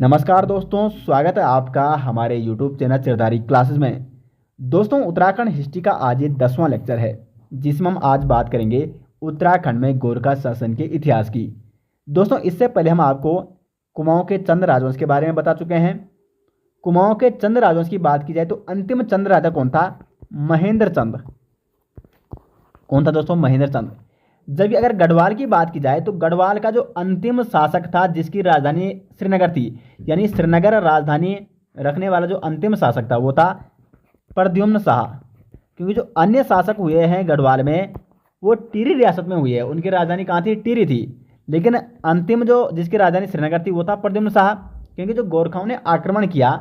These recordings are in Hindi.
नमस्कार दोस्तों, स्वागत है आपका हमारे YouTube चैनल चिरधारी क्लासेस में। दोस्तों, उत्तराखंड हिस्ट्री का आज ये 10वां लेक्चर है जिसमें हम आज बात करेंगे उत्तराखंड में गोरखा शासन के इतिहास की। दोस्तों, इससे पहले हम आपको कुमाऊं के चंद राजवंश के बारे में बता चुके हैं। कुमाऊं के चंद राजवंश की बात की जाए तो अंतिम चंद राजा कौन था? महेंद्र चंद। कौन था दोस्तों? महेंद्र चंद। जबकि अगर गढ़वाल की बात की जाए तो गढ़वाल का जो अंतिम शासक था जिसकी राजधानी श्रीनगर थी, यानी श्रीनगर राजधानी रखने वाला जो अंतिम शासक था वो था प्रद्युम्न शाह। क्योंकि जो अन्य शासक हुए हैं गढ़वाल में वो टिहरी रियासत में हुए हैं, उनकी राजधानी कहाँ थी? टिहरी थी। लेकिन अंतिम जो जिसकी राजधानी श्रीनगर थी वो था प्रद्युम्न शाह। क्योंकि जो गोरखाओं ने आक्रमण किया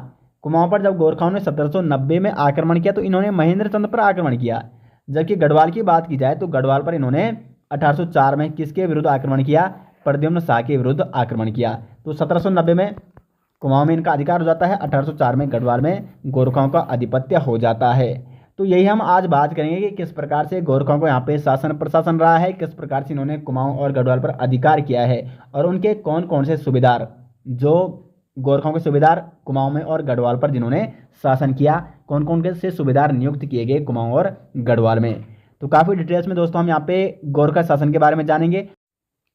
कुमाऊं पर, जब गोरखाओं ने 1790 में आक्रमण किया तो इन्होंने महेंद्र चंद पर आक्रमण किया। जबकि गढ़वाल की बात की जाए तो गढ़वाल पर इन्होंने 1804 में किसके विरुद्ध आक्रमण किया? प्रद्युम्न शाह के विरुद्ध आक्रमण किया। तो 1790 में कुमाऊं में इनका अधिकार हो जाता है, 1804 में गढ़वाल में गोरखाओं का आधिपत्य हो जाता है। तो यही हम आज बात करेंगे कि किस प्रकार से गोरखाओं को यहाँ पे शासन प्रशासन रहा है, किस प्रकार से इन्होंने कुमाऊं और गढ़वाल पर अधिकार किया है और उनके कौन कौन से सूबेदार, जो गोरखाओं के सूबेदार कुमाऊं में और गढ़वाल पर जिन्होंने शासन किया, कौन कौन से सूबेदार नियुक्त किए गए कुमाऊं और गढ़वाल में। तो काफ़ी डिटेल्स में दोस्तों हम यहाँ पे गोरखा शासन के बारे में जानेंगे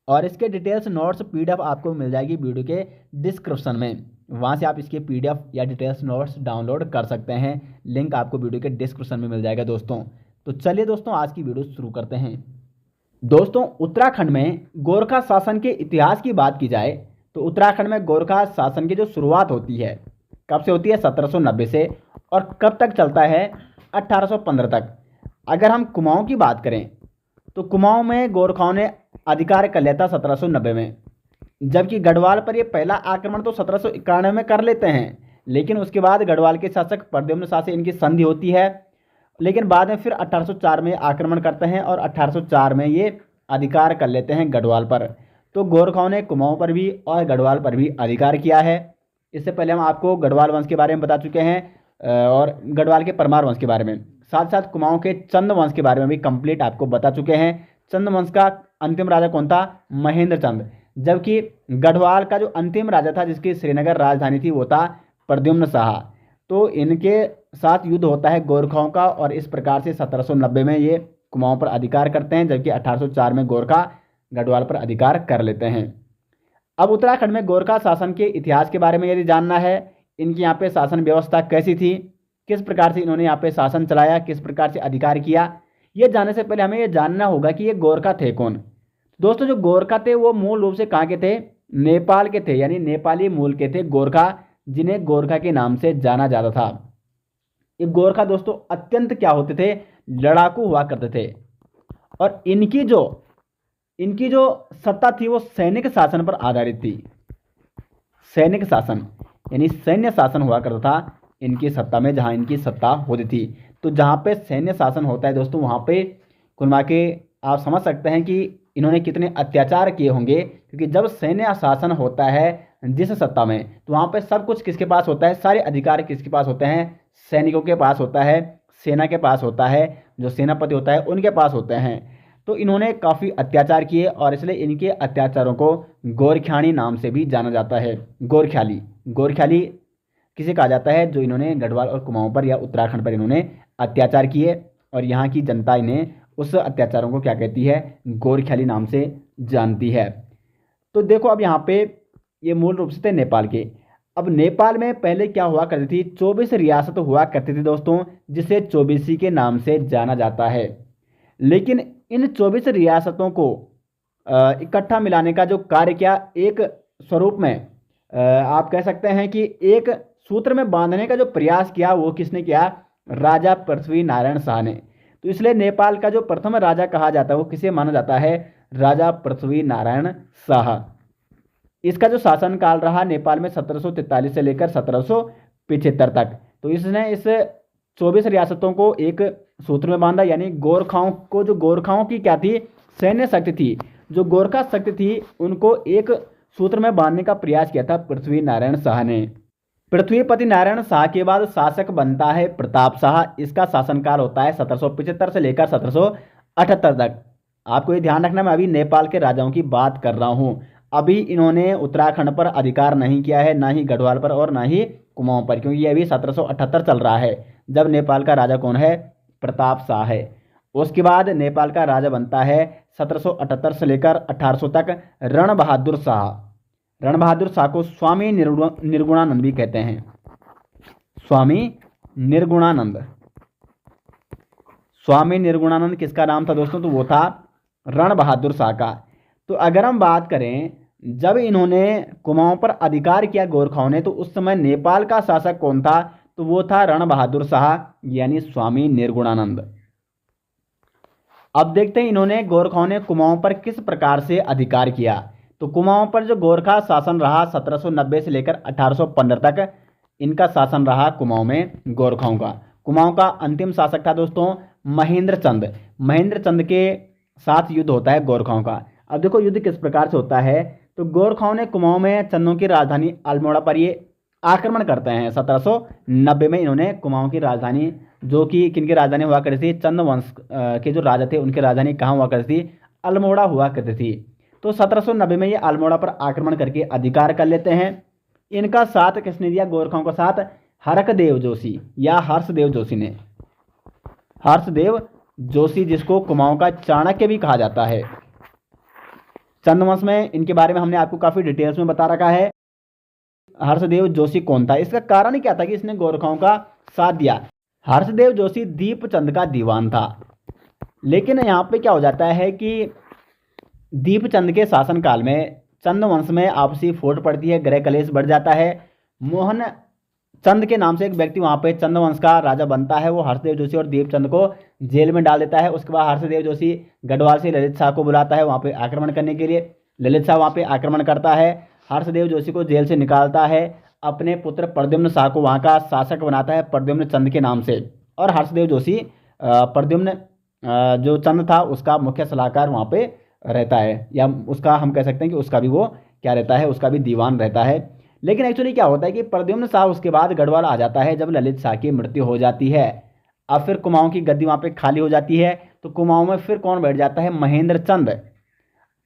और इसके डिटेल्स नोट्स पीडीएफ आपको मिल जाएगी वीडियो के डिस्क्रिप्शन में। वहाँ से आप इसके पीडीएफ या डिटेल्स नोट्स डाउनलोड कर सकते हैं। लिंक आपको वीडियो के डिस्क्रिप्शन में मिल जाएगा दोस्तों। तो चलिए दोस्तों, आज की वीडियो शुरू करते हैं। दोस्तों, उत्तराखंड में गोरखा शासन के इतिहास की बात की जाए तो उत्तराखंड में गोरखा शासन की जो शुरुआत होती है कब से होती है? 1790 से। और कब तक चलता है? 1815 तक। अगर हम कुमाऊं की बात करें तो कुमाऊं में गोरखाओं ने अधिकार कर लिया था 1790 में। जबकि गढ़वाल पर ये पहला आक्रमण तो 1791 में कर लेते हैं, लेकिन उसके बाद गढ़वाल के शासक प्रद्युम्न शाह से इनकी संधि होती है। लेकिन बाद में फिर 1804 में आक्रमण करते हैं और 1804 में ये अधिकार कर लेते हैं गढ़वाल पर। तो गोरखाओं ने कुमाऊं पर भी और गढ़वाल पर भी अधिकार किया है। इससे पहले हम आपको गढ़वाल वंश के बारे में बता चुके हैं और गढ़वाल के परमार वंश के बारे में, साथ साथ कुमाऊं के चंद वंश के बारे में भी कंप्लीट आपको बता चुके हैं। चंद वंश का अंतिम राजा कौन था? महेंद्र चंद। जबकि गढ़वाल का जो अंतिम राजा था जिसकी श्रीनगर राजधानी थी वो था प्रद्युम्न शाह। तो इनके साथ युद्ध होता है गोरखाओं का और इस प्रकार से 1790 में ये कुमाऊं पर अधिकार करते हैं, जबकि 1804 में गोरखा गढ़वाल पर अधिकार कर लेते हैं। अब उत्तराखंड में गोरखा शासन के इतिहास के बारे में यदि जानना है, इनकी यहाँ पे शासन व्यवस्था कैसी थी, किस प्रकार से इन्होंने यहाँ पे शासन चलाया, किस प्रकार से अधिकार किया, ये जानने से पहले हमें ये जानना होगा कि ये गोरखा थे कौन। दोस्तों, जो गोरखा थे वो मूल रूप से कहाँ के थे? नेपाल के थे, यानी नेपाली मूल के थे गोरखा, जिन्हें गोरखा के नाम से जाना जाता था। ये गोरखा दोस्तों अत्यंत क्या होते थे? लड़ाकू हुआ करते थे। और इनकी जो सत्ता थी वो सैनिक शासन पर आधारित थी। सैनिक शासन यानी सैन्य शासन हुआ करता था इनकी सत्ता में, जहाँ इनकी सत्ता होती थी। तो जहाँ पे सैन्य शासन होता है दोस्तों, वहाँ पे कुल मिला के आप समझ सकते हैं कि इन्होंने कितने अत्याचार किए होंगे। क्योंकि जब सैन्य शासन होता है जिस सत्ता में, तो वहाँ पे सब कुछ किसके पास होता है? सारे अधिकार किसके पास होते हैं? सैनिकों के पास होता है, सेना के पास होता है, जो सेनापति होता है उनके पास होते हैं। तो इन्होंने काफ़ी अत्याचार किए और इसलिए इनके अत्याचारों को गोरख्याणी नाम से भी जाना जाता है। गोरख्याली किसे कहा जाता है? जो इन्होंने गढ़वाल और कुमाऊं पर या उत्तराखंड पर इन्होंने अत्याचार किए और यहाँ की जनता इन्हें उस अत्याचारों को क्या कहती है? गोरख्याली नाम से जानती है। तो देखो, अब यहाँ पे ये मूल रूप से थे नेपाल के। अब नेपाल में पहले क्या हुआ करती थी? 24 रियासत हुआ करती थी दोस्तों, जिसे चौबीसी के नाम से जाना जाता है। लेकिन इन 24 रियासतों को इकट्ठा मिलाने का जो कार्य किया, एक स्वरूप में आप कह सकते हैं कि एक सूत्र में बांधने का जो प्रयास किया, वो किसने किया? राजा पृथ्वी नारायण शाह ने। तो इसलिए नेपाल का जो प्रथम राजा कहा जाता है वो किसे माना जाता है? राजा पृथ्वी नारायण शाह। इसका जो शासनकाल रहा नेपाल में 1743 से लेकर 1775 तक। तो इसने इस 24 रियासतों को एक सूत्र में बांधा, यानी गोरखाओं की क्या थी? सैन्य शक्ति थी। जो गोरखा शक्ति थी उनको एक सूत्र में बांधने का प्रयास किया था पृथ्वी नारायण शाह ने। पृथ्वीपति नारायण शाह के बाद शासक बनता है प्रताप शाह। इसका शासनकाल होता है 1775 से लेकर 1778 तक। आपको ये ध्यान रखना, मैं अभी नेपाल के राजाओं की बात कर रहा हूँ। अभी इन्होंने उत्तराखंड पर अधिकार नहीं किया है, ना ही गढ़वाल पर और ना ही कुमाऊं पर, क्योंकि ये अभी 1778 चल रहा है जब नेपाल का राजा कौन है, प्रताप शाह है। उसके बाद नेपाल का राजा बनता है 1778 से लेकर 1800 तक रण बहादुर शाह। रण बहादुर शाह को स्वामी निर्गुणानंद भी कहते हैं, स्वामी निर्गुणानंद। स्वामी निर्गुणानंद किसका नाम था दोस्तों, तो वो था रण बहादुर शाह का। तो अगर हम बात करें जब इन्होंने कुमाऊं पर अधिकार किया गोरखाओं ने, तो उस समय नेपाल का शासक कौन था, तो वो था रण बहादुर शाह यानी स्वामी निर्गुणानंद। अब देखते हैं इन्होंने गोरखाओं ने कुमाऊं पर किस प्रकार से अधिकार किया। तो कुमाऊं पर जो गोरखा शासन रहा 1790 से लेकर 1815 तक इनका शासन रहा कुमाऊं में गोरखाओं का। कुमाऊं का अंतिम शासक था दोस्तों महेंद्र चंद। महेंद्र चंद के साथ युद्ध होता है गोरखाओं का। अब देखो युद्ध किस प्रकार से होता है, तो गोरखाओं ने कुमाऊं में चंदों की राजधानी अल्मोड़ा पर ये आक्रमण करते हैं। 1790 में इन्होंने कुमाऊं की राजधानी, जो कि किनकी राजधानी हुआ करती थी, चंद वंश के जो राजा थे उनकी राजधानी कहाँ हुआ करती थी, अल्मोड़ा हुआ करती थी। तो 1790 में ये अल्मोड़ा पर आक्रमण करके अधिकार कर लेते हैं। इनका साथ किसने दिया गोरखाओं का साथ, हरकदेव जोशी या हर्षदेव जोशी ने। हर्षदेव जोशी जिसको कुमाऊं का चाणक्य भी कहा जाता है। चंदवंश में इनके बारे में हमने आपको काफी डिटेल्स में बता रखा है। हर्षदेव जोशी कौन था, इसका कारण क्या था कि इसने गोरखाओं का साथ दिया। हर्षदेव जोशी दीपचंद का दीवान था। लेकिन यहाँ पे क्या हो जाता है कि दीपचंद के शासनकाल में चंद वंश में आपसी फूट पड़ती है, गृह कलेश बढ़ जाता है। मोहन चंद के नाम से एक व्यक्ति वहाँ पे चंद वंश का राजा बनता है, वो हर्षदेव जोशी और दीपचंद को जेल में डाल देता है। उसके बाद हर्षदेव जोशी गढ़वाल से ललित शाह को बुलाता है वहाँ पे आक्रमण करने के लिए। ललित शाह वहाँ पे आक्रमण करता है, हर्षदेव जोशी को जेल से निकालता है, अपने पुत्र प्रद्युम्न शाह को वहाँ का शासक बनाता है प्रद्युम्न चंद के नाम से। और हर्षदेव जोशी प्रद्युम्न जो चंद था उसका मुख्य सलाहकार वहाँ पे रहता है, या उसका हम कह सकते हैं कि उसका भी वो क्या रहता है, उसका भी दीवान रहता है। लेकिन एक्चुअली क्या होता है कि प्रद्युम्न शाह उसके बाद गढ़वाल आ जाता है जब ललित शाह की मृत्यु हो जाती है। अब फिर कुमाऊं की गद्दी वहाँ पे खाली हो जाती है, तो कुमाऊं में फिर कौन बैठ जाता है, महेंद्र चंद।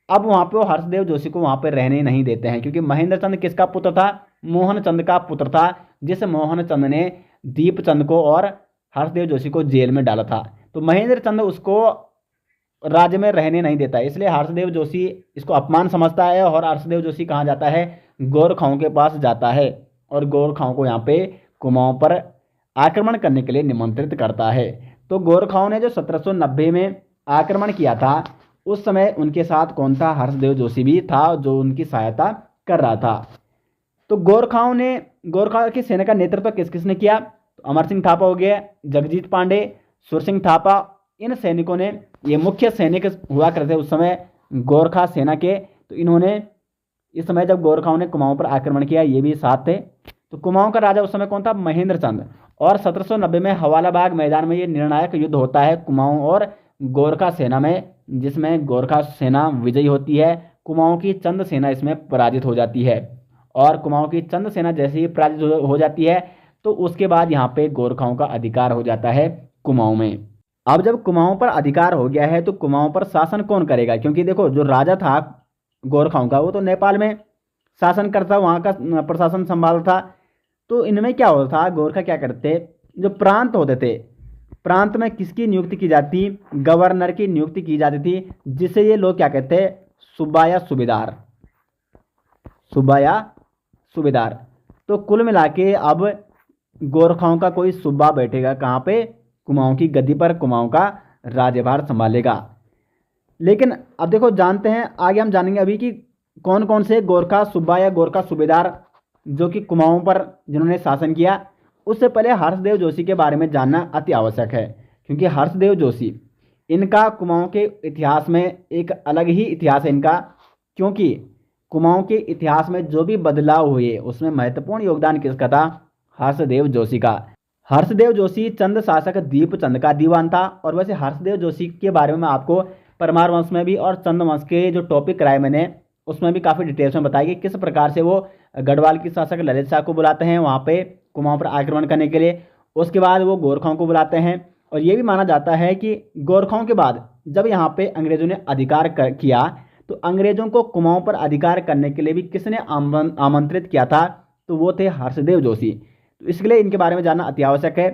अब वहाँ पे वो हर्षदेव जोशी को वहाँ पे रहने नहीं देते हैं, क्योंकि महेंद्र चंद किसका पुत्र था, मोहन चंद का पुत्र था, जिस मोहन चंद ने दीपचंद को और हर्षदेव जोशी को जेल में डाला था। तो महेंद्र चंद उसको राज्य में रहने नहीं देता है, इसलिए हर्षदेव जोशी इसको अपमान समझता है और हर्षदेव जोशी कहाँ जाता है, गोरखाओं के पास जाता है और गोरखाओं को यहाँ पे कुमाऊं पर आक्रमण करने के लिए निमंत्रित करता है। तो गोरखाओं ने जो 1790 में आक्रमण किया था उस समय उनके साथ कौन था, हर्षदेव जोशी भी था जो उनकी सहायता कर रहा था। तो गोरखा की सेना का नेतृत्व किस किसने किया, तो अमर सिंह थापा हो गया, जगजीत पांडे, सुर सिंह थापा, इन सैनिकों ने, ये मुख्य सैनिक हुआ करते उस समय गोरखा सेना के। तो इन्होंने इस समय जब गोरखाओं ने कुमाऊं पर आक्रमण किया ये भी साथ थे। तो कुमाऊं का राजा उस समय कौन था, महेंद्र चंद। और 1790 में हवाला बाग मैदान में ये निर्णायक युद्ध होता है कुमाऊं और गोरखा सेना में, जिसमें गोरखा सेना विजयी होती है, कुमाऊं की चंद सेना इसमें पराजित हो जाती है। और कुमाऊं की चंद सेना जैसे ही पराजित हो जाती है तो उसके बाद यहाँ पे गोरखाओं का अधिकार हो जाता है कुमाऊं में। अब जब कुमाऊं पर अधिकार हो गया है तो कुमाऊं पर शासन कौन करेगा, क्योंकि देखो जो राजा था गोरखाओं का वो तो नेपाल में शासन करता, वहाँ का प्रशासन संभालता। तो इनमें क्या होता था, गोरखा क्या करते, जो प्रांत होते थे, प्रांत में किसकी नियुक्ति की जाती, गवर्नर की नियुक्ति की जाती थी, जिसे ये लोग क्या कहते, सूबा या सूबेदार, सूबा या सूबेदार। तो कुल मिला के अब गोरखाओं का कोई सूबा बैठेगा कहाँ पे, कुमाऊं की गद्दी पर, कुमाऊं का राज्यभार संभालेगा। लेकिन अब देखो जानते हैं, आगे हम जानेंगे अभी कि कौन कौन से गोरखा सूबा या गोरखा सूबेदार जो कि कुमाऊं पर जिन्होंने शासन किया। उससे पहले हर्षदेव जोशी के बारे में जानना अति आवश्यक है, क्योंकि हर्षदेव जोशी, इनका कुमाऊं के इतिहास में एक अलग ही इतिहास है इनका, क्योंकि कुमाऊं के इतिहास में जो भी बदलाव हुए उसमें महत्वपूर्ण योगदान किसका था, हर्षदेव जोशी का। हर्षदेव जोशी चंद शासक दीपचंद का दीवान था। और वैसे हर्षदेव जोशी के बारे में मैं आपको परमार वंश में भी और चंद वंश के जो टॉपिक कराए मैंने उसमें भी काफ़ी डिटेल्स में बताया कि किस प्रकार से वो गढ़वाल की शासक ललित शाह को बुलाते हैं वहाँ पे कुमाऊं पर आक्रमण करने के लिए। उसके बाद वो गोरखाओं को बुलाते हैं। और ये भी माना जाता है कि गोरखाओं के बाद जब यहाँ पे अंग्रेजों ने अधिकार किया तो अंग्रेजों को कुमाऊं पर अधिकार करने के लिए भी किसने आमंत्रित किया था? तो वो थे हर्षदेव जोशी। तो इसके लिए इनके बारे में जानना अति आवश्यक है।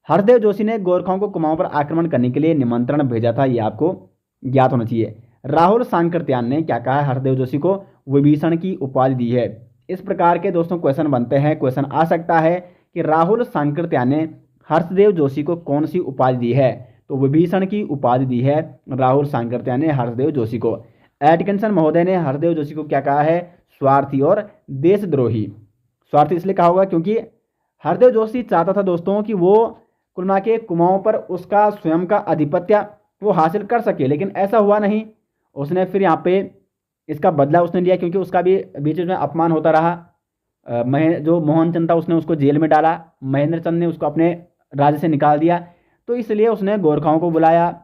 हर्षदेव जोशी ने गोरखाओं को कुमाऊं पर आक्रमण करने के लिए निमंत्रण भेजा था, ये आपको ज्ञात होना चाहिए। राहुल सांकृत्यायन ने क्या कहा है? हर्षदेव जोशी को विभीषण की उपाधि दी है। इस प्रकार के दोस्तों क्वेश्चन बनते हैं, क्वेश्चन आ सकता है कि राहुल सांकृत्यायन ने हर्षदेव जोशी को कौन सी उपाधि दी है? तो विभीषण की उपाधि दी है राहुल सांकृत्यायन ने हर्षदेव जोशी को। एटकिंसन महोदय ने हर्षदेव जोशी को क्या कहा है? स्वार्थी और देशद्रोही। स्वार्थी इसलिए कहा होगा क्योंकि हरदेव जोशी चाहता था दोस्तों कि वो कुल मिला के कुमाऊं पर उसका स्वयं का आधिपत्य वो हासिल कर सके, लेकिन ऐसा हुआ नहीं। उसने फिर यहाँ पे इसका बदला उसने लिया, क्योंकि उसका भी बीच में अपमान होता रहा। जो मोहन चंद था उसने उसको जेल में डाला, महेंद्र चंद ने उसको अपने राज्य से निकाल दिया। तो इसलिए उसने गोरखाओं को बुलाया,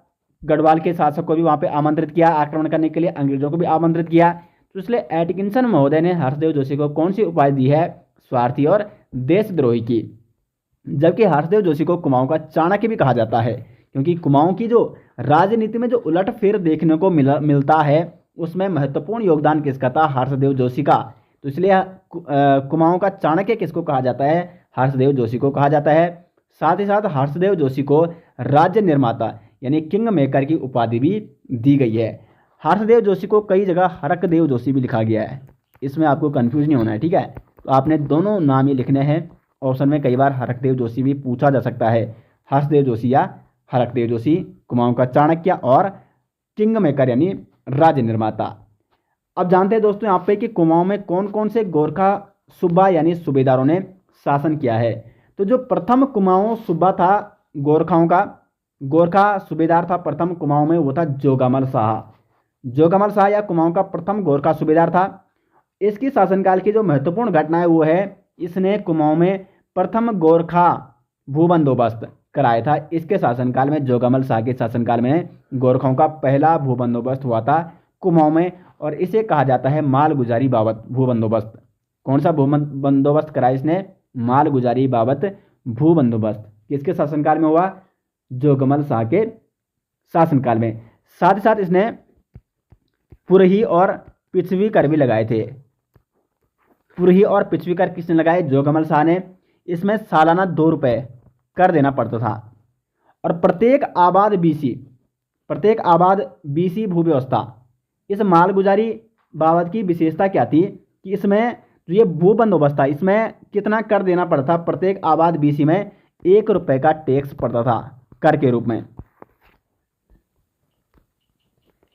गढ़वाल के शासक को भी वहाँ पे आमंत्रित किया आक्रमण करने के लिए, अंग्रेजों को भी आमंत्रित किया। तो इसलिए एटकिंसन महोदय ने हर्षदेव जोशी को कौन सी उपाधि दी है? स्वार्थी और देशद्रोही की। जबकि हर्षदेव जोशी को कुमाऊं का चाणक्य भी कहा जाता है, क्योंकि कुमाऊं की जो राजनीति में जो उलटफेर देखने को मिलता है उसमें महत्वपूर्ण योगदान किसका था? हर्षदेव जोशी का। तो इसलिए कुमाऊं का चाणक्य किसको कहा जाता है? हर्षदेव जोशी को कहा जाता है। साथ ही साथ हर्षदेव जोशी को राज्य निर्माता यानी किंग मेकर की उपाधि भी दी गई है। हर्षदेव जोशी को कई जगह हरकदेव जोशी भी लिखा गया है, इसमें आपको कंफ्यूज नहीं होना है, ठीक है। तो आपने दोनों नाम ही लिखने हैं। ऑप्शन में कई बार हरकदेव जोशी भी पूछा जा सकता है, हर्षदेव जोशी या हरकदेव जोशी, कुमाऊं का चाणक्य और किंग मेकर यानी राज्य निर्माता। अब जानते हैं दोस्तों यहाँ पे कि कुमाऊं में कौन कौन से गोरखा सूबा यानी सूबेदारों ने शासन किया है। तो जो प्रथम कुमाऊं सूबा था गोरखाओं का, गोरखा सूबेदार था प्रथम कुमाऊं में, वो था जोगामल शाह। जोगामल शाह या कुमाऊं का प्रथम गोरखा सूबेदार था। इसकी शासनकाल की जो महत्वपूर्ण घटना है वो है इसने कुमाऊं में प्रथम गोरखा भू बंदोबस्त कराया था। इसके शासनकाल में, जोगामल शाह के शासनकाल में गोरखाओं का पहला भू बंदोबस्त हुआ था कुमाऊं में, और इसे कहा जाता है मालगुजारी बाबत भू बंदोबस्त। कौन सा भू बंदोबस्त कराया इसने? मालगुजारी बाबत भू बंदोबस्त। किसके शासनकाल में हुआ? जोगमल शाह के शासनकाल में। साथ ही साथ इसने पुरही और पिछवी कर भी लगाए थे। पुरही और पिछवी कर किसने लगाए? जोगमल शाह ने। इसमें सालाना 2 रुपये कर देना पड़ता था। और प्रत्येक आबाद बीसी भू व्यवस्था, इस मालगुजारी बाबत की विशेषता क्या थी कि इसमें जो ये भू बंदोबस्त था इसमें कितना कर देना पड़ता था? प्रत्येक आबाद बीसी में 1 रुपये का टैक्स पड़ता था कर के रूप में।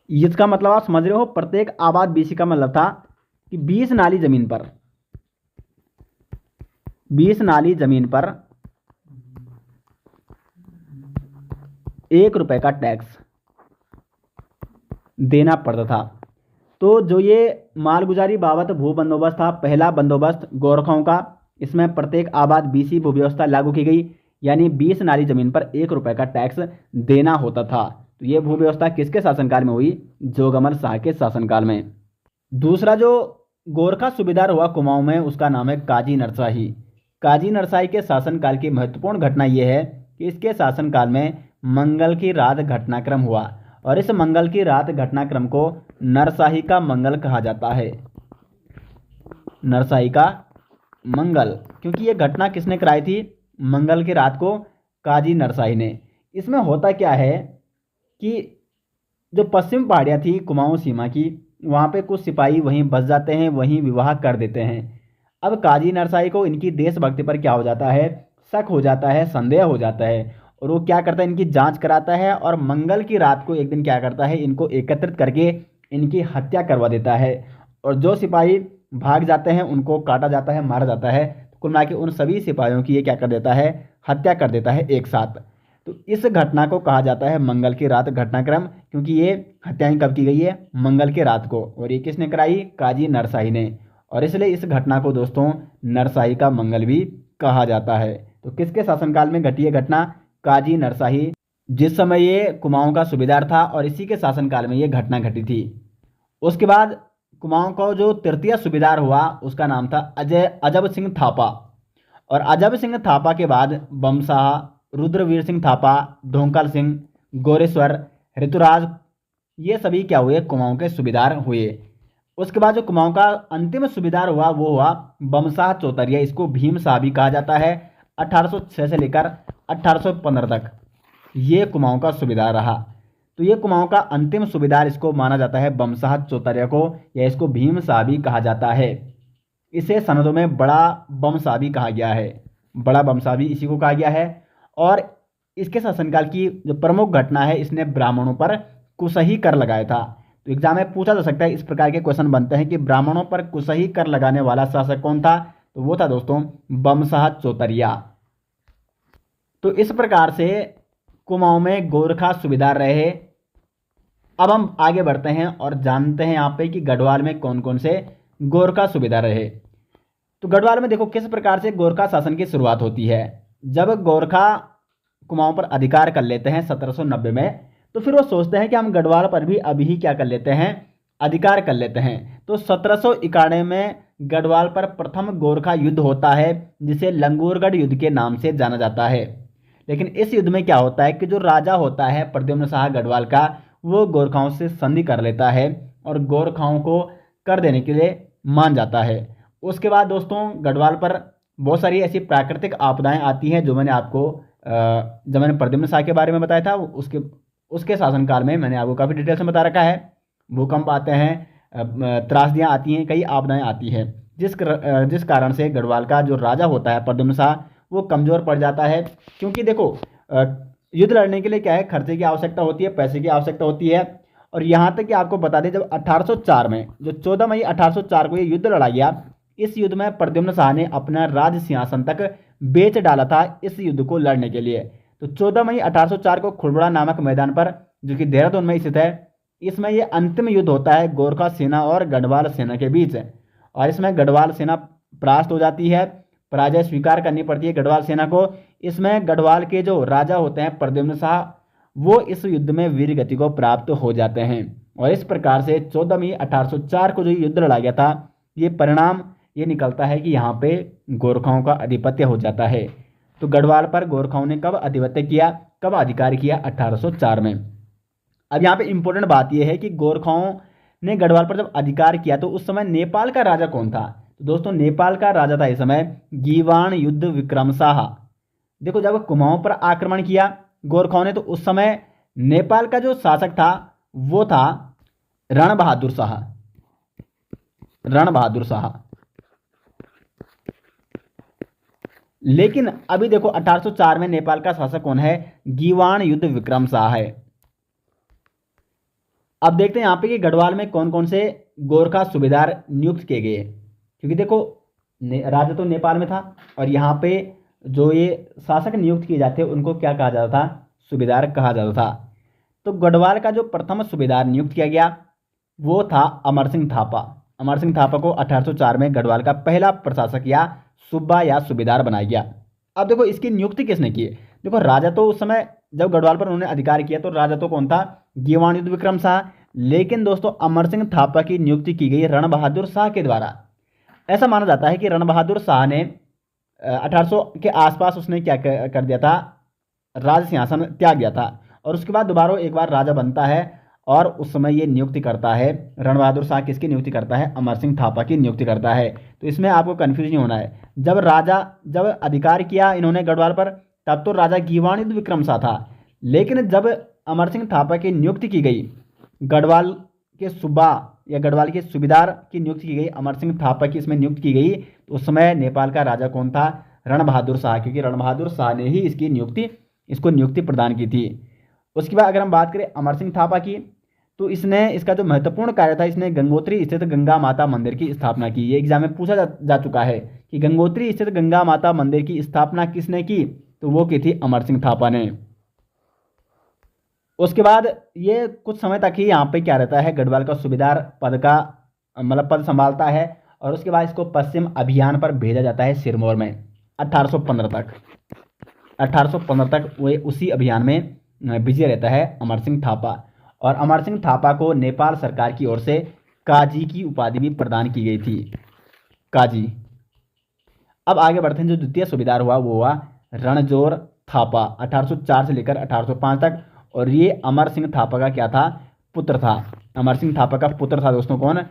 इसका मतलब आप समझ रहे हो, प्रत्येक आबाद बीसी का मतलब था कि 20 नाली जमीन पर 1 रुपये का टैक्स देना पड़ता था। तो जो ये मालगुजारी बाबत भू बंदोबस्त था, पहला बंदोबस्त गोरखाओं का, इसमें प्रत्येक आबाद बीसी भू व्यवस्था लागू की गई, यानी 20 नाली जमीन पर 1 रुपये का टैक्स देना होता था। तो ये भू व्यवस्था किसके शासनकाल में हुई? जोगमल शाह के शासनकाल में। दूसरा जो गोरखा सूबेदार हुआ कुमाऊं में उसका नाम है काजी नरशाही। काजी नरशाही के शासनकाल की महत्वपूर्ण घटना यह है कि इसके शासनकाल में मंगल की रात घटनाक्रम हुआ, और इस मंगल की रात घटनाक्रम को नरशाही का मंगल कहा जाता है। नरशाही का मंगल, क्योंकि ये घटना किसने कराई थी? मंगल की रात को काजी नरशाही ने। इसमें होता क्या है कि जो पश्चिम पहाड़ियाँ थी कुमाऊं सीमा की, वहाँ पे कुछ सिपाही वहीं बस जाते हैं, वहीं विवाह कर देते हैं। अब काजी नरशाही को इनकी देशभक्ति पर क्या हो जाता है? शक हो जाता है, संदेह हो जाता है, और वो क्या करता है? इनकी जांच कराता है, और मंगल की रात को एक दिन क्या करता है? इनको एकत्रित करके इनकी हत्या करवा देता है, और जो सिपाही भाग जाते हैं उनको काटा जाता है, मारा जाता है। कुल मिला के उन सभी सिपाहियों की ये क्या कर देता है? हत्या कर देता है एक साथ। तो इस घटना को कहा जाता है मंगल की रात घटनाक्रम, क्योंकि ये हत्याएं कब की गई है? मंगल के रात को, और ये किसने कराई? काजी नरशाही ने। और इसलिए इस घटना को दोस्तों नरशाही का मंगल भी कहा जाता है। तो किसके शासनकाल में घटी ये घटना? काजी नरशाही, जिस समय ये कुमाऊं का सूबेदार था, और इसी के शासनकाल में ये घटना घटी थी। उसके बाद कुमाऊं का जो तृतीय सूबेदार हुआ उसका नाम था अजब सिंह थापा, और अजब सिंह थापा के बाद बमशाह, रुद्रवीर सिंह थापा, ढोंकल सिंह, गोरेश्वर, ऋतुराज ये सभी क्या हुए, कुमाऊं के सूबेदार हुए। उसके बाद जो कुमाऊं का अंतिम सूबेदार हुआ वो हुआ बमशाह चौतरिया, इसको भीम शाह भी कहा जाता है। 1806 से लेकर 1815 तक ये कुमाऊं का सूबेदार रहा। तो ये कुमाऊं का अंतिम सूबेदार इसको माना जाता है बमशाह चौतरिया को, या इसको भीम शाह भी कहा जाता है। इसे सनदों में बड़ा बमशाह भी कहा गया है, बड़ा बमशाह भी इसी को कहा गया है। और इसके शासनकाल की जो प्रमुख घटना है, इसने ब्राह्मणों पर कुशही कर लगाया था। तो एग्जाम में पूछा जा सकता है, इस प्रकार के क्वेश्चन बनते हैं कि ब्राह्मणों पर कुशही कर लगाने वाला शासक कौन था, तो वो था दोस्तों बमशाह चौतरिया। तो इस प्रकार से कुमाऊं में गोरखा सूबेदार रहे। अब हम आगे बढ़ते हैं और जानते हैं यहाँ पे कि गढ़वाल में कौन कौन से गोरखा सूबेदार रहे। तो गढ़वाल में देखो किस प्रकार से गोरखा शासन की शुरुआत होती है। जब गोरखा कुमाऊं पर अधिकार कर लेते हैं 1790 में, तो फिर वो सोचते हैं कि हम गढ़वाल पर भी अभी ही क्या कर लेते हैं, अधिकार कर लेते हैं। तो 1791 में गढ़वाल पर प्रथम गोरखा युद्ध होता है, जिसे लंगूरगढ़ युद्ध के नाम से जाना जाता है। लेकिन इस युद्ध में क्या होता है कि जो राजा होता है प्रद्युम्न शाह गढ़वाल का, वो गोरखाओं से संधि कर लेता है और गोरखाओं को कर देने के लिए मान जाता है। उसके बाद दोस्तों गढ़वाल पर बहुत सारी ऐसी प्राकृतिक आपदाएं आती हैं, जो मैंने आपको जब मैंने प्रद्युम्न शाह के बारे में बताया था, उसके शासनकाल में मैंने आपको काफ़ी डिटेल से बता रखा है। भूकंप आते हैं, त्रासदियाँ आती हैं, कई आपदाएं आती हैं, जिस कारण से गढ़वाल का जो राजा होता है प्रद्युम्न शाह, वो कमज़ोर पड़ जाता है। क्योंकि देखो युद्ध लड़ने के लिए क्या है, खर्चे की आवश्यकता होती है, पैसे की आवश्यकता होती है। और यहाँ तक कि आपको बता दें, जब 1804 में, जो 14 मई 1804 को ये युद्ध लड़ा गया, इस युद्ध में प्रद्युम्न शाह ने अपना राज सिंहासन तक बेच डाला था इस युद्ध को लड़ने के लिए। तो 14 मई 1804 को खुड़बड़ा नामक मैदान पर, जो कि देहरादून में स्थित है, इसमें यह अंतिम युद्ध होता है गोरखा सेना और गढ़वाल सेना के बीच। और इसमें गढ़वाल सेना परास्त हो जाती है, पराजय स्वीकार करनी पड़ती है गढ़वाल सेना को। इसमें गढ़वाल के जो राजा होते हैं प्रद्युम्न शाह, वो इस युद्ध में वीर गति को प्राप्त हो जाते हैं। और इस प्रकार से 14 मई 1804 को जो युद्ध लड़ा गया था, ये परिणाम ये निकलता है कि यहाँ पे गोरखाओं का आधिपत्य हो जाता है। तो गढ़वाल पर गोरखाओं ने कब आधिपत्य किया, कब अधिकार किया, 1804 में। अब यहाँ पे इंपॉर्टेंट बात यह है कि गोरखाओं ने गढ़वाल पर जब अधिकार किया, तो उस समय नेपाल का राजा कौन था। तो दोस्तों नेपाल का राजा था इस समय गीवाण युद्ध विक्रम शाह। देखो जब कुमाऊं पर आक्रमण किया गोरखाओं ने, तो उस समय नेपाल का जो शासक था वो था रण बहादुर शाह। रण बहादुर शाह। लेकिन अभी देखो 1804 में नेपाल का शासक कौन है, गीवाण युद्ध विक्रम शाह है। अब देखते हैं यहाँ पे कि गढ़वाल में कौन कौन से गोरखा सूबेदार नियुक्त किए गए। क्योंकि देखो राजा तो नेपाल में था, और यहाँ पे जो ये शासक नियुक्त किए जाते हैं उनको क्या कहा जाता था, सूबेदार कहा जाता था। तो गढ़वाल का जो प्रथम सूबेदार नियुक्त किया गया वो था अमर सिंह थापा। अमर सिंह थापा को 1804 में गढ़वाल का पहला प्रशासक या सूबा या सूबेदार बनाया गया। अब देखो इसकी नियुक्ति किसने की। देखो राजा तो उस समय जब गढ़वाल पर उन्होंने अधिकार किया, तो राजा तो कौन था, गीवाण युद्ध विक्रम शाह। लेकिन दोस्तों अमर सिंह थापा की नियुक्ति की गई रण बहादुर शाह के द्वारा। ऐसा माना जाता है कि रण बहादुर शाह ने 1800 के आसपास उसने क्या कर दिया था, राज सिंहासन त्याग दिया था, और उसके बाद दोबारा एक बार राजा बनता है, और उस समय ये नियुक्ति करता है, रण बहादुर शाह किसकी नियुक्ति करता है, अमर सिंह थापा की नियुक्ति करता है। तो इसमें आपको कन्फ्यूज नहीं होना है। जब अधिकार किया इन्होंने गढ़वाल पर, तब तो राजा गीवाण युद्ध विक्रम शाह था। लेकिन जब अमर सिंह थापा की नियुक्ति की गई, गढ़वाल के सूबा या गढ़वाल के सूबेदार की नियुक्ति की गई, अमर सिंह थापा की इसमें नियुक्ति की गई, तो उस समय नेपाल का राजा कौन था, रण बहादुर शाह, क्योंकि रण बहादुर शाह ने ही इसको नियुक्ति प्रदान की थी। उसके बाद अगर हम बात करें अमर सिंह थापा की, तो इसका जो महत्वपूर्ण कार्य था, इसने गंगोत्री स्थित गंगा माता मंदिर की स्थापना की। ये एग्जाम में पूछा जा चुका है कि गंगोत्री स्थित गंगा माता मंदिर की स्थापना किसने की, तो वो की थी अमर सिंह थापा ने। उसके बाद ये कुछ समय तक ही यहाँ पे क्या रहता है, गढ़वाल का सूबेदार पद संभालता है, और उसके बाद इसको पश्चिम अभियान पर भेजा जाता है सिरमौर में 1815 तक। 1815 तक वे उसी अभियान में बिजी रहता है अमर सिंह थापा। और अमर सिंह थापा को नेपाल सरकार की ओर से काजी की उपाधि भी प्रदान की गई थी, काजी। अब आगे बढ़ते हैं, जो द्वितीय सूबेदार हुआ वो हुआ रणजोर थापा, 1804 से लेकर 1805 तक। और ये अमर सिंह थापा का क्या था, पुत्र था। अमर सिंह थापा का पुत्र था दोस्तों कौन,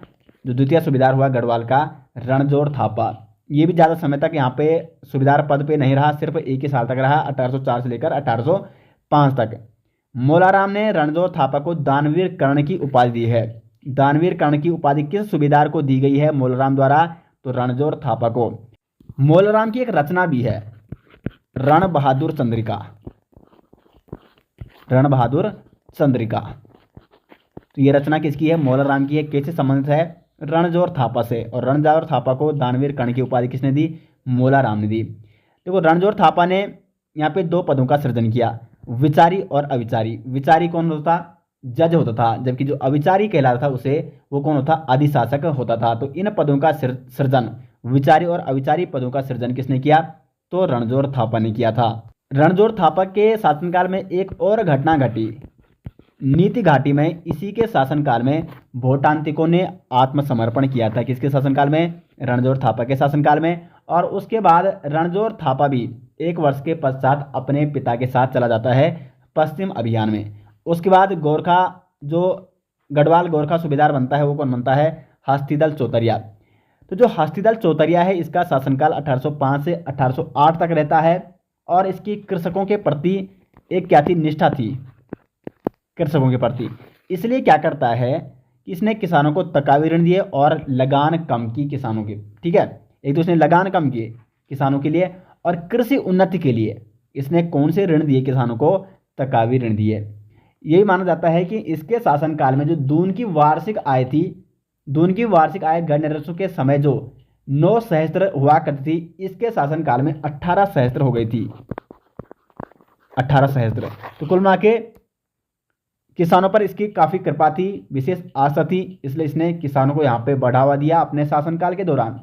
जो द्वितीय सूबेदार हुआ गढ़वाल का, रणजोर थापा। ये भी ज़्यादा समय तक यहाँ पे सूबेदार पद पे नहीं रहा, सिर्फ एक ही साल तक रहा, 1804 से लेकर 1805 तक। मोलाराम ने रणजोर थापा को दानवीर कर्ण की उपाधि दी है। दानवीर कर्ण की उपाधि किस सूबेदार को दी गई है मोलाराम द्वारा, तो रणजोर थापा को। मोलाराम की एक रचना भी है, रण बहादुर चंद्रिका। रण बहादुर चंद्रिका, तो ये रचना किसकी है, मोलाराम की है। कैसे संबंधित है, रणजोर थापा से। और रणजोर थापा को दानवीर कर्ण की उपाधि किसने दी, मोलाराम ने दी। देखो रणजोर थापा ने यहाँ पे दो पदों का सृजन किया, विचारी और अविचारी। विचारी कौन होता, जज होता था, जबकि जो अविचारी कहलाता था उसे वो कौन होता, अधिशासक होता था। तो इन पदों का सृजन, विचारी और अविचारी पदों का सृजन किसने किया, तो रणजोर थापा ने किया था। रणजोर थापा के शासनकाल में एक और घटना घटी, नीति घाटी में। इसी के शासनकाल में भोटांतिकों ने आत्मसमर्पण किया था। किसके शासनकाल में, रणजोर थापा के शासनकाल में। और उसके बाद रणजोर थापा भी 1 वर्ष के पश्चात अपने पिता के साथ चला जाता है पश्चिम अभियान में। उसके बाद गोरखा, जो गढ़वाल गोरखा सूबेदार बनता है वो कौन बनता है, हस्तिदल चौतरिया। तो जो हस्तिदल चौतरिया है इसका शासनकाल 1805 से 1808 तक रहता है। और इसकी कृषकों के प्रति एक क्या थी, निष्ठा थी कृषकों के प्रति। इसलिए क्या करता है कि इसने किसानों को तकावी ऋण दिए और लगान कम की किसानों की। ठीक है, एक तो इसने लगान कम किए किसानों के लिए, और कृषि उन्नति के लिए इसने कौन से ऋण दिए किसानों को, तकावी ऋण दिए। यही माना जाता है कि इसके शासनकाल में जो दून की वार्षिक आय थी, दून की वार्षिक आय गण राजस्व के समय जो 9 सहस्त्र हुआ करती थी, इसके शासनकाल में 18 सहस्त्र हो गई थी, 18 सहस्त्र। तो कुल मिला के किसानों पर इसकी काफ़ी कृपा थी, विशेष आस्था थी, इसलिए इसने किसानों को यहाँ पे बढ़ावा दिया अपने शासनकाल के दौरान।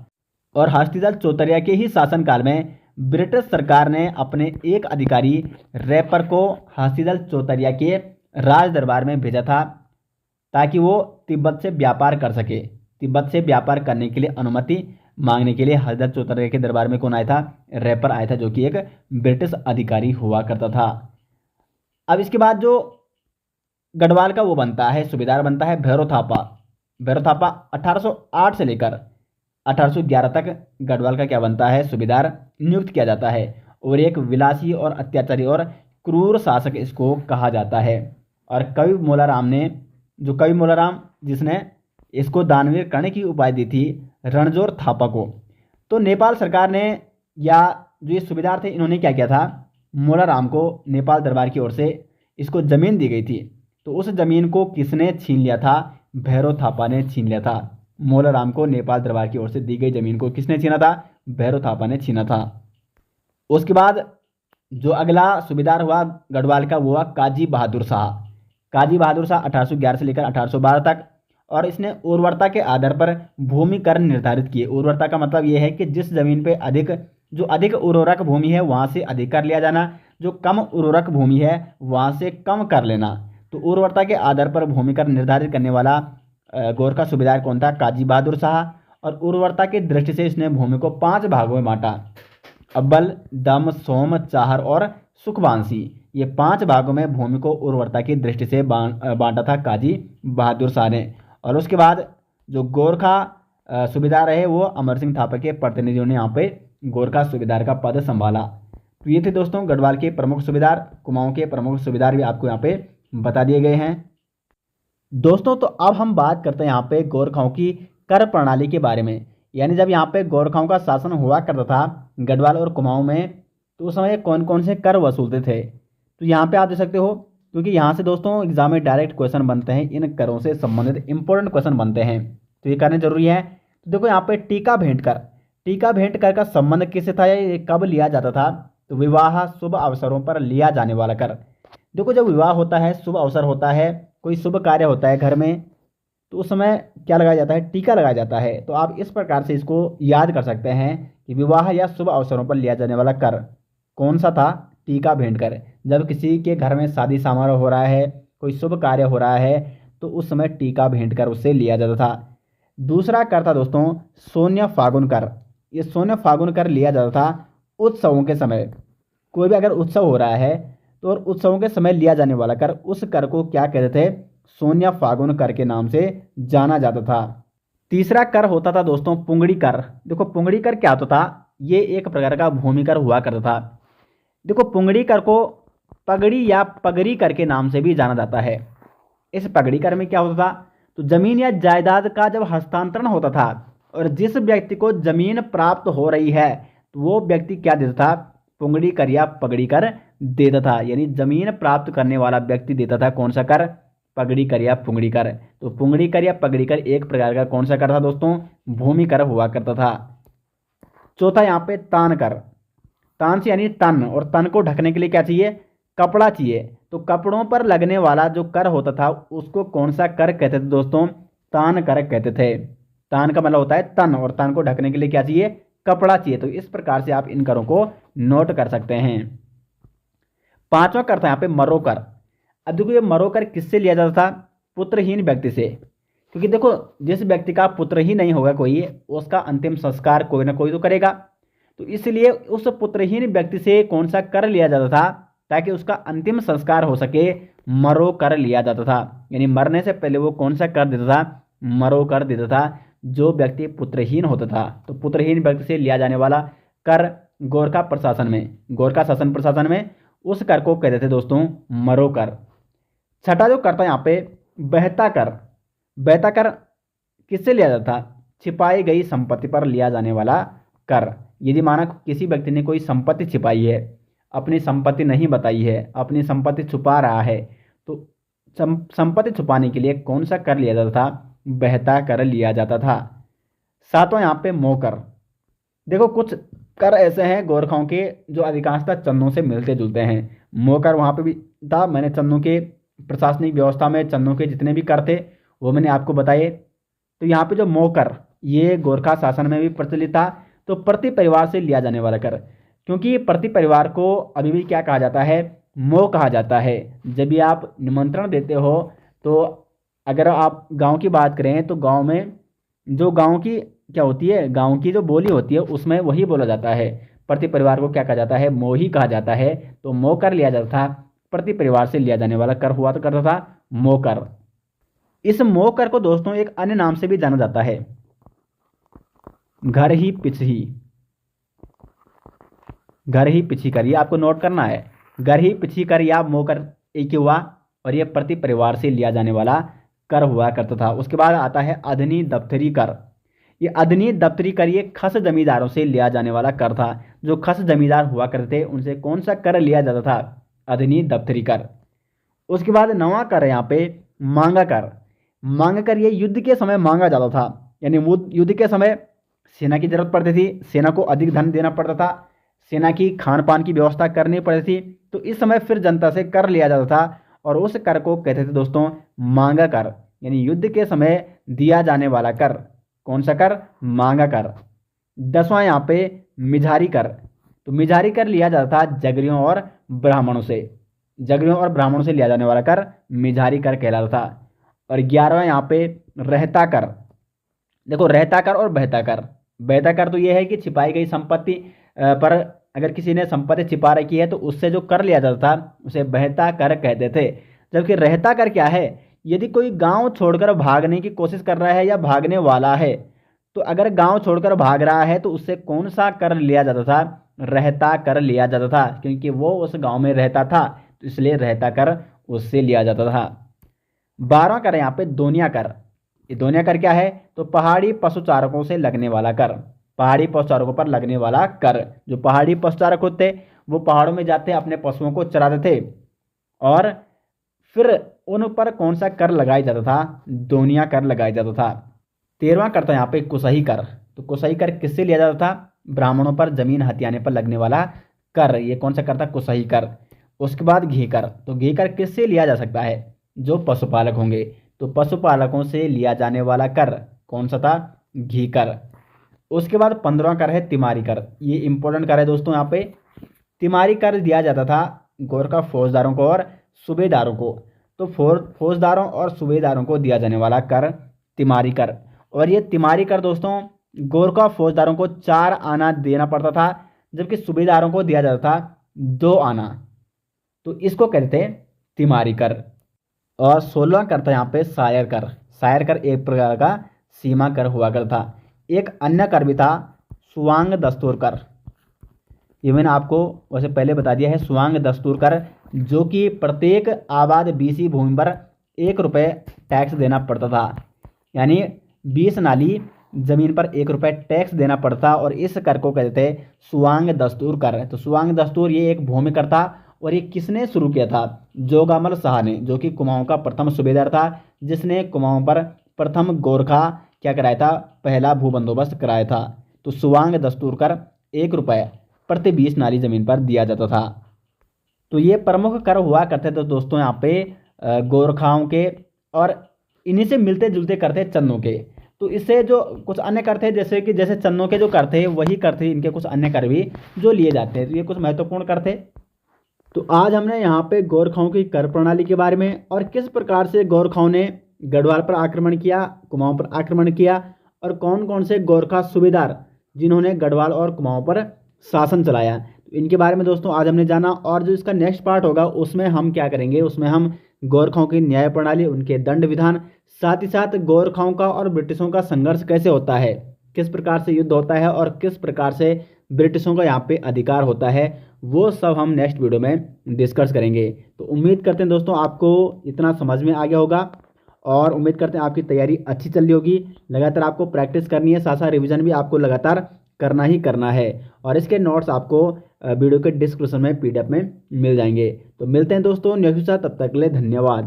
और हस्तिदल चौतरिया के ही शासनकाल में ब्रिटिश सरकार ने अपने एक अधिकारी रैपर को हस्तिदल चौतरिया के राज दरबार में भेजा था, ताकि वो तिब्बत से व्यापार कर सके। तिब्बत से व्यापार करने के लिए अनुमति मांगने के लिए हस्तिदल चौतरिया के दरबार में कौन आया था, रैपर आया था, जो कि एक ब्रिटिश अधिकारी हुआ करता था। अब इसके बाद जो गढ़वाल का वो बनता है, सूबेदार बनता है भैरव थापा। भैरव थापा 1808 से लेकर 1811 तक गढ़वाल का क्या बनता है, सूबेदार नियुक्त किया जाता है। और एक विलासी और अत्याचारी और क्रूर शासक इसको कहा जाता है। और कवि मोलाराम ने, जो कवि मोलाराम जिसने इसको दानवीर कर्ण की उपाधि दी थी रणजोर थापा को, तो नेपाल सरकार ने या जो ये सूबेदार थे इन्होंने क्या किया था, मोलाराम को नेपाल दरबार की ओर से इसको ज़मीन दी गई थी। तो उस ज़मीन को किसने छीन लिया था, भैरव थापा ने छीन लिया था। मोलाराम को नेपाल दरबार की ओर से दी गई ज़मीन को किसने छीना था, भैरव थापा ने छीना था। उसके बाद जो अगला सूबेदार हुआ गढ़वाल का वो हुआ काजी बहादुर शाह। काजी बहादुर शाह 1811 से लेकर 1812 तक। और इसने उर्वरता के आधार पर भूमि कर निर्धारित किए। उर्वरता का मतलब ये है कि जिस जमीन पे अधिक उर्वरक भूमि है वहाँ से अधिक कर लिया जाना, जो कम उर्वरक भूमि है वहाँ से कम कर लेना। तो उर्वरता के आधार पर भूमि कर निर्धारित करने वाला गोरखा सूबेदार कौन था, काजी बहादुर शाह। और उर्वरता की दृष्टि से इसने भूमि को 5 भागों में बांटा, अब्बल, दम, सोम, चाहर और सुखवांसी। ये 5 भागों में भूमि को उर्वरता की दृष्टि से बांटा था काजी बहादुर शाह ने। और उसके बाद जो गोरखा सूबेदार रहे वो अमर सिंह थापा के प्रतिनिधियों ने यहाँ पे गोरखा सूबेदार का पद संभाला। तो ये थे दोस्तों गढ़वाल के प्रमुख सूबेदार। कुमाऊं के प्रमुख सूबेदार भी आपको यहाँ पे बता दिए गए हैं दोस्तों। तो अब हम बात करते हैं यहाँ पे गोरखाओं की कर प्रणाली के बारे में। यानी जब यहाँ पे गोरखाओं का शासन हुआ करता था गढ़वाल और कुमाऊं में, तो उस समय कौन कौन से कर वसूलते थे। तो यहाँ पे आप देख सकते हो, क्योंकि यहाँ से दोस्तों एग्जाम में डायरेक्ट क्वेश्चन बनते हैं, इन करों से संबंधित इंपॉर्टेंट क्वेश्चन बनते हैं, तो ये करने जरूरी है। तो देखो यहाँ पे टीका भेंट कर, टीका भेंट कर का संबंध किससे था, ये कब लिया जाता था, तो विवाह शुभ अवसरों पर लिया जाने वाला कर। देखो जब विवाह होता है, शुभ अवसर होता है, कोई शुभ कार्य होता है घर में, तो उस समय क्या लगाया जाता है, टीका लगाया जाता है। तो आप इस प्रकार से इसको याद कर सकते हैं कि विवाह या शुभ अवसरों पर लिया जाने वाला कर कौन सा था, टीका भेंट कर। जब किसी के घर में शादी समारोह हो रहा है, कोई शुभ कार्य हो रहा है, तो उस समय टीका भेंट कर उससे लिया जाता था। दूसरा कर था दोस्तों सोन्य फागुन कर। ये सोन्य फागुन कर लिया जाता था उत्सवों के समय। कोई भी अगर उत्सव हो रहा है तो और उत्सवों के समय लिया जाने वाला कर, उस कर को क्या कहते थे, सोनिया फागुन कर के नाम से जाना जाता था। तीसरा कर होता था दोस्तों पुंगड़ी कर। देखो पुंगड़ी कर क्या होता था, ये एक प्रकार का भूमि कर हुआ करता था। देखो पुंगड़ी कर को पगड़ी या पगड़ी कर के नाम से भी जाना जाता है। इस पगड़ी कर में क्या होता था, तो जमीन या जायदाद का जब हस्तांतरण होता था और जिस व्यक्ति को जमीन प्राप्त हो रही है तो वो व्यक्ति क्या देता था, पुंगड़ी कर या पगड़ी कर देता था। यानी जमीन प्राप्त करने वाला व्यक्ति देता था कौन सा कर, पगड़ी कर या पुंगड़ी कर। तो पुंगड़ी कर या पगड़ी कर एक प्रकार का कौन सा कर था दोस्तों, भूमि कर हुआ करता था। चौथा यहाँ पे तान कर। तान से यानी तन, और तन को ढकने के लिए क्या चाहिए, कपड़ा चाहिए। तो कपड़ों पर लगने वाला जो कर होता था उसको कौन सा कर कहते थे दोस्तों, तान कर कहते थे। तान का मतलब होता है तन, और तन को ढकने के लिए क्या चाहिए, कपड़ा चाहिए। तो इस प्रकार से आप इन करों को नोट कर सकते हैं। पांचवा कर था यहाँ पे मरोकर। अब देखो ये मरोकर किससे लिया जाता था, पुत्रहीन व्यक्ति से। क्योंकि देखो जिस व्यक्ति का पुत्र ही नहीं होगा कोई, उसका अंतिम संस्कार कोई ना कोई तो करेगा। तो इसलिए उस पुत्रहीन व्यक्ति से कौन सा कर लिया जाता था, ताकि उसका अंतिम संस्कार हो सके, मरो कर लिया जाता था। यानी मरने से पहले वो कौन सा कर देता था, मरो कर देता था, जो व्यक्ति पुत्रहीन होता था। तो पुत्रहीन व्यक्ति से लिया जाने वाला कर गोरखा प्रशासन में, गोरखा शासन प्रशासन में उस कर को कहते थे दोस्तों मरो कर। छठा जो कर था यहाँ पे बहता कर। बहता कर किससे लिया जाता था, छिपाई गई संपत्ति पर लिया जाने वाला कर। यदि माना किसी व्यक्ति ने कोई संपत्ति छिपाई है, अपनी संपत्ति नहीं बताई है, अपनी संपत्ति छुपा रहा है, तो संपत्ति छुपाने के लिए कौन सा कर लिया जाता था, बहता कर लिया जाता था। सातवां यहाँ पे मोकर। देखो कुछ कर ऐसे हैं गोरखाओं के जो अधिकांशतः चन्नों से मिलते जुलते हैं। मोकर वहाँ पे भी था। मैंने चन्नों के प्रशासनिक व्यवस्था में चन्नों के जितने भी कर थे वो मैंने आपको बताए। तो यहाँ पे जो मोकर, ये गोरखा शासन में भी प्रचलित था। तो प्रति परिवार से लिया जाने वाला कर, क्योंकि प्रति परिवार को अभी भी क्या कहा जाता है, मो कहा जाता है। जब भी आप निमंत्रण देते हो, तो अगर आप गांव की बात करें तो गांव में जो गांव की क्या होती है, गांव की जो बोली होती है उसमें वही बोला जाता है। प्रति परिवार को क्या कहा जाता है, मो ही कहा जाता है। तो मो कर लिया जाता था, प्रति परिवार से लिया जाने वाला कर हुआ तो करता था मो कर। इस मो कर को दोस्तों एक अन्य नाम से भी जाना जाता है, घर ही पिछही। घर ही पिछही कर, ये आपको नोट करना है। घर ही पिछही कर या मो कर एक ही हुआ, और ये प्रति परिवार से लिया जाने वाला कर हुआ करता था। उसके बाद आता है अधनी दफ्तरी कर। ये अधनी दफ्तरी कर ये खस जमींदारों से लिया जाने वाला कर था। जो खस जमींदार हुआ करते थे उनसे कौन सा कर लिया जाता था, अधनी दफ्तरी कर। उसके बाद नवा कर है यहाँ पे मांगा कर। मांगा कर ये युद्ध के समय मांगा जाता था। यानी युद्ध के समय सेना की जरूरत पड़ती थी, सेना को अधिक धन देना पड़ता था, सेना की खान पान की व्यवस्था करनी पड़ती थी। तो इस समय फिर जनता से कर लिया जाता था, और उस कर को कहते थे दोस्तों मांगा कर। यानी युद्ध के समय दिया जाने वाला कर, कौन सा कर, मांगा कर। 10वां यहाँ पे मिझारी कर। तो मिझारी कर लिया जाता था जगरियों और ब्राह्मणों से। जगरियों और ब्राह्मणों से लिया जाने वाला कर मिझारी कर कहलाता था। और 11वां यहाँ पे रहता कर। देखो रहता कर और बहता कर। बहता कर तो ये है कि छिपाई गई संपत्ति पर अगर किसी ने संपत्ति छिपा रखी है तो उससे जो कर लिया जाता था उसे बहता कर कहते थे। जबकि रहता कर क्या है, यदि कोई गांव छोड़कर भागने की कोशिश कर रहा है या भागने वाला है, तो अगर गांव छोड़कर भाग रहा है तो उससे कौन सा कर लिया जाता था, रहता कर लिया जाता था। क्योंकि वो उस गांव में रहता था, तो इसलिए रहता कर उससे लिया जाता था। 12वां कर है यहाँ पे दोनिया कर। ये दोनिया कर क्या है, तो पहाड़ी पशुचारकों से लगने वाला कर। पहाड़ी पशुचारकों पर लगने वाला कर। जो पहाड़ी पशुचारक होते वो पहाड़ों में जाते अपने पशुओं को चराते थे, और फिर उन पर कौन सा कर लगाया जाता था, दोनिया कर लगाया जाता था। 13वां कर था यहाँ पे कुसही कर। तो कुसही कर किससे लिया जाता था, ब्राह्मणों पर जमीन हथियाने पर लगने वाला कर। ये कौन सा कर था, कुसही कर। उसके बाद घी कर। तो घी कर किससे लिया जा सकता है, जो पशुपालक होंगे। तो पशुपालकों से लिया जाने वाला कर कौन सा था, घी कर। उसके बाद 15वां कर है तिमारी कर। ये इंपॉर्टेंट कर है दोस्तों। यहाँ पे तिमारी कर दिया जाता था गोरखा फौजदारों को और सूबेदारों को। तो फौजदारों और सूबेदारों को दिया जाने वाला कर तिमारी कर। और ये तिमारी कर दोस्तों गोरखा फौजदारों को 4 आना देना पड़ता था, जबकि सूबेदारों को दिया जाता था 2 आना। तो इसको कहते थे तिमारी कर। और 16वां कर था यहाँ पे शायर कर। शायर कर एक प्रकार का सीमा कर हुआ कर था। एक अन्य कर भी था सुवांग दस्तूर कर। ये मैंने आपको वैसे पहले बता दिया है, सुवांग दस्तूर कर, जो कि प्रत्येक आबाद बीसी भूमि पर 1 रुपये टैक्स देना पड़ता था। यानी 20 नाली जमीन पर 1 रुपये टैक्स देना पड़ता, और इस कर को कहते थे सुवांग दस्तूर कर। तो सुवांग दस्तूर ये एक भूमि कर था, और ये किसने शुरू किया था? जोगामल शाह ने, जो कि कुमाऊं का प्रथम सूबेदार था, जिसने कुमाऊं पर प्रथम गोरखा क्या कराया था? पहला भू बंदोबस्त कराया था। तो सुवांग दस्तूर कर 1 रुपये प्रति 20 नाली जमीन पर दिया जाता था। तो ये प्रमुख कर हुआ करते थे दोस्तों यहाँ पे गोरखाओं के, और इन्हीं से मिलते जुलते कर थे चन्नों के। तो इससे जो कुछ अन्य कर थे, जैसे चन्नों के जो कर थे वही कर थे इनके कुछ अन्य कर भी जो लिए जाते हैं। तो ये कुछ महत्वपूर्ण कर थे। तो आज हमने यहाँ पे गोरखाओं की कर प्रणाली के बारे में, और किस प्रकार से गोरखाओं ने गढ़वाल पर आक्रमण किया, कुमाऊं पर आक्रमण किया, और कौन कौन से गोरखा सूबेदार जिन्होंने गढ़वाल और कुमाऊं पर शासन चलाया, तो इनके बारे में दोस्तों आज हमने जाना। और जो इसका नेक्स्ट पार्ट होगा उसमें हम क्या करेंगे, उसमें हम गोरखाओं की न्याय प्रणाली, उनके दंड विधान, साथ ही साथ गोरखाओं का और ब्रिटिशों का संघर्ष कैसे होता है, किस प्रकार से युद्ध होता है, और किस प्रकार से ब्रिटिशों का यहाँ पे अधिकार होता है, वो सब हम नेक्स्ट वीडियो में डिस्कस करेंगे। तो उम्मीद करते हैं दोस्तों आपको इतना समझ में आ गया होगा, और उम्मीद करते हैं आपकी तैयारी अच्छी चल रही होगी। लगातार आपको प्रैक्टिस करनी है, साथ साथ रिविजन भी आपको लगातार करना ही करना है, और इसके नोट्स आपको वीडियो के डिस्क्रिप्शन में PDF में मिल जाएंगे। तो मिलते हैं दोस्तों नेक्स्ट साथ, तब तक के लिए धन्यवाद।